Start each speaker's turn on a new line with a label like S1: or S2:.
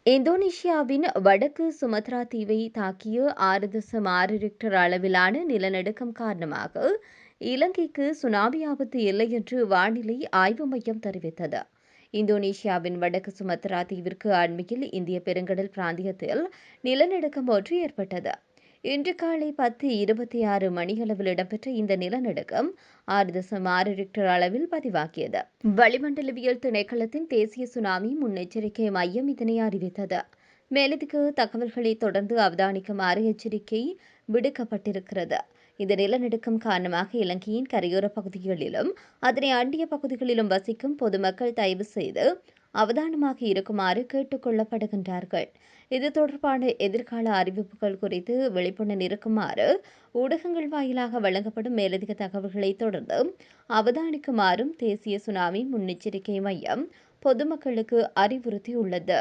S1: இந்தோனேஷியாவின் வடக்கு சுமத்ரா தீவை தாக்கிய 6.6 ரிக்டர் அளவிலான நிலநடுக்கம் காரணமாக இலங்கைக்கு சுனாமி ஆபத்து இல்லை என்று வானிலை ஆய்வு மையம் தெரிவித்தது. இந்தோனேஷியாவின் வடக்கு சுமத்ரா தீவிற்கு அண்மையில் இந்திய பெருங்கடல் பிராந்தியத்தில் நிலநடுக்கம் ஒன்று ஏற்பட்டது. இன்று காலை 10:26 மணியளவில் இடம்பெற்ற இந்த நிலநடுக்கம் 6.6 ரிக்டர் அளவில் பதிவாகியது. வளிமண்டலவியல் திணைக்களத்தின் தேசிய சுனாமி முன்னெச்சரிக்கை மையம் இதனை அறிவித்தது. மேலதிக தகவல்களை தொடர்ந்து அவதானிக்குமாறு எச்சரிக்கை விடுக்கப்பட்டிருக்கிறது. இந்த நிலநடுக்கம் காரணமாக இலங்கையின் கரையோர பகுதிகளிலும் அதனை அண்டிய பகுதிகளிலும் வசிக்கும் பொதுமக்கள் தயவு செய்து அவதானமாக இருக்குமாறு கேட்டுக் கொள்ளப்படுகின்றார்கள். இது தொடர்பான எதிர்கால அறிவிப்புகள் குறித்து விழிப்புடன் இருக்குமாறு ஊடகங்கள் வாயிலாக வழங்கப்படும் மேலதிக தகவல்களை தொடர்ந்து அவதானிக்குமாறும் தேசிய சுனாமி முன்னெச்சரிக்கை மையம் பொதுமக்களுக்கு அறிவுறுத்தியுள்ளது.